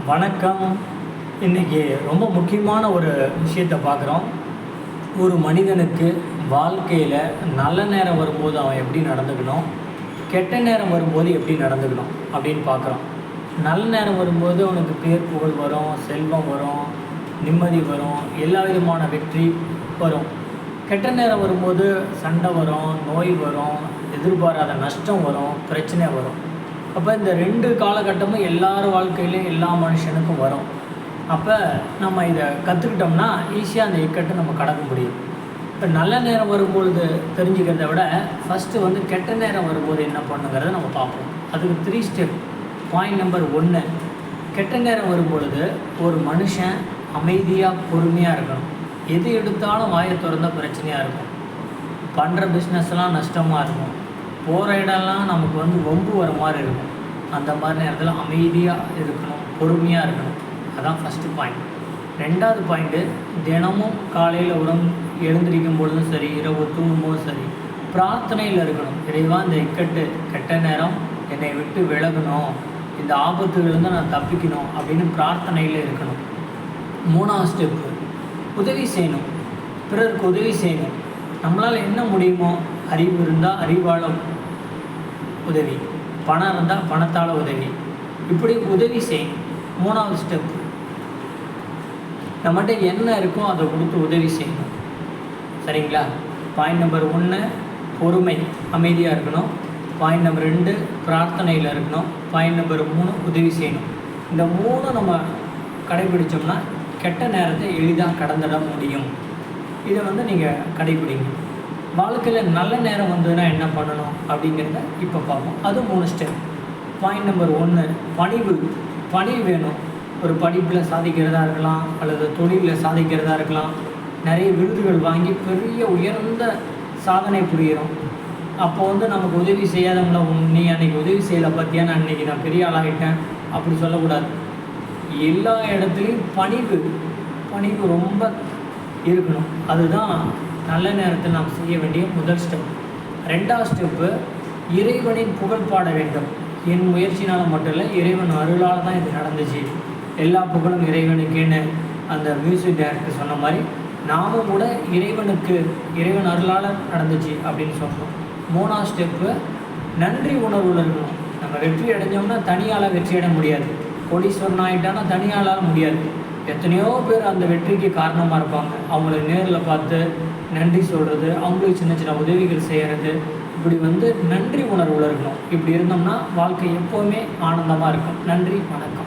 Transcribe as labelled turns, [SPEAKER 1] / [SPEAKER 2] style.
[SPEAKER 1] வணக்கம். இன்றைக்கி ரொம்ப முக்கியமான ஒரு விஷயத்தை பார்க்குறோம். ஒரு மனிதனுக்கு வாழ்க்கையில் நல்ல நேரம் வரும்போது அவன் எப்படி நடந்துக்கணும், கெட்ட நேரம் வரும்போது எப்படி நடந்துக்கணும் அப்படின்னு பார்க்குறோம். நல்ல நேரம் வரும்போது அவனுக்கு பேர் புகழ் வரும், செல்வம் வரும், நிம்மதி வரும், எல்லா விதமான வெற்றி வரும். கெட்ட நேரம் வரும்போது சண்டை வரும், நோய் வரும், எதிர்பாராத நஷ்டம் வரும், பிரச்சனை வரும். அப்போ இந்த 2 காலகட்டமும் எல்லார் வாழ்க்கையிலையும் எல்லா மனுஷனுக்கும் வரும். அப்போ நம்ம இதை கற்றுக்கிட்டோம்னா ஈஸியாக அந்த இக்கட்டை நம்ம கடக்க முடியும். இப்போ நல்ல நேரம் வரும்பொழுது தெரிஞ்சுக்கிறத விட ஃபஸ்ட்டு கெட்ட நேரம் வரும்போது என்ன பண்ணுங்கிறத நம்ம பார்ப்போம். அதுக்கு 3 ஸ்டெப். பாயிண்ட் நம்பர் 1, கெட்ட நேரம் வரும்பொழுது ஒரு மனுஷன் அமைதியாக பொறுமையாக இருக்கணும். எது எடுத்தாலும் வாயை திறந்தால் பிரச்சனையாக இருக்கும். பண்ணுற பிஸ்னஸ்லாம் நஷ்டமாக இருக்கும். போகிற இடம்லாம் நமக்கு வம்பு வர மாதிரி இருக்கும். அந்த மாதிரி நேரத்தில் அமைதியாக இருக்கணும், பொறுமையாக இருக்கணும். அதான் ஃபஸ்ட்டு பாயிண்ட். 2வது பாயிண்ட்டு, தினமும் காலையில் எழுந்திரிக்கும் பொழுதும் சரி, இரவு தூங்கும்போதும் சரி, பிரார்த்தனையில் இருக்கணும். இறைவா, இந்த கெட்ட நேரம் என்னை விட்டு விலகணும், இந்த ஆபத்துலேருந்து நான் தப்பிக்கணும் அப்படின்னு பிரார்த்தனையில் இருக்கணும். 3வது ஸ்டெப்பு, உதவி செய்யணும். பிறருக்கு உதவி செய்யணும். நம்மளால் என்ன முடியுமோ, அறிவு இருந்தால் அறிவால் உதவி, பணம் இருந்தால் பணத்தால் உதவி, இப்படி உதவி செய்யணும். 3வது ஸ்டெப்பு, நம்மகிட்ட என்ன இருக்கோ அதை கொடுத்து உதவி செய்யணும். சரிங்களா? பாயிண்ட் நம்பர் 1 பொறுமை, அமைதியாக இருக்கணும். பாயிண்ட் நம்பர் 2 பிரார்த்தனையில் இருக்கணும். பாயிண்ட் நம்பர் 3 உதவி செய்யணும். இந்த 3 நம்ம கடைபிடிச்சோம்னா கெட்ட நேரத்தை எளிதாக கடந்துட முடியும். இதை நீங்கள் கடைபிடிங்க. வாழ்க்கையில் நல்ல நேரம் வந்ததுன்னா என்ன பண்ணணும் அப்படிங்கிறத இப்போ பார்ப்போம். அது 3 ஸ்டெப். பாயிண்ட் நம்பர் 1, பணிவு வேணும். ஒரு படிப்பில் சாதிக்கிறதா இருக்கலாம், அல்லது தொழிலில் சாதிக்கிறதா இருக்கலாம். நிறைய விருதுகள் வாங்கி பெரிய உயர்ந்த சாதனை புரிகிறோம். அப்போ நமக்கு உதவி செய்யாதவங்கள, நீ அன்றைக்கி உதவி செய்யலை பார்த்தியா, நான் அன்றைக்கி நான் பெரிய ஆளாகிட்டேன் அப்படி சொல்லக்கூடாது. எல்லா இடத்துலையும் பணிவு ரொம்ப இருக்கணும். அதுதான் நல்ல நேரத்தில் நாம் செய்ய வேண்டிய முதல் ஸ்டெப். 2வது ஸ்டெப்பு, இறைவனின் புகழ் பாட வேண்டும். என் முயற்சினால் மட்டும் இல்லை, இறைவன் அருளால் தான் இது நடந்துச்சு, எல்லா புகழும் இறைவனுக்குன்னு அந்த மியூசிக் டைரக்டர் சொன்ன மாதிரி நாமும் கூட இறைவன் அருளால் நடந்துச்சு அப்படின்னு சொல்கிறோம். 3வது ஸ்டெப்பு, நன்றி உணர்வில் இருக்கணும். நம்ம வெற்றி அடைஞ்சோம்னா தனியால் வெற்றி அடைய முடியாது. கோடீஸ்வரன் ஆகிட்டானா தனியாளால் முடியாது. எத்தனையோ பேர் அந்த வெற்றிக்கு காரணமாக இருப்பாங்க. அவங்கள நேரில் பார்த்து நன்றி சொல்கிறது, அவங்களுக்கு சின்ன சின்ன உதவிகள் செய்கிறது, இப்படி நன்றி உணர்வில் இருக்கணும். இப்படி இருந்தோம்னா வாழ்க்கை எப்போவுமே ஆனந்தமாக இருக்கும். நன்றி, வணக்கம்.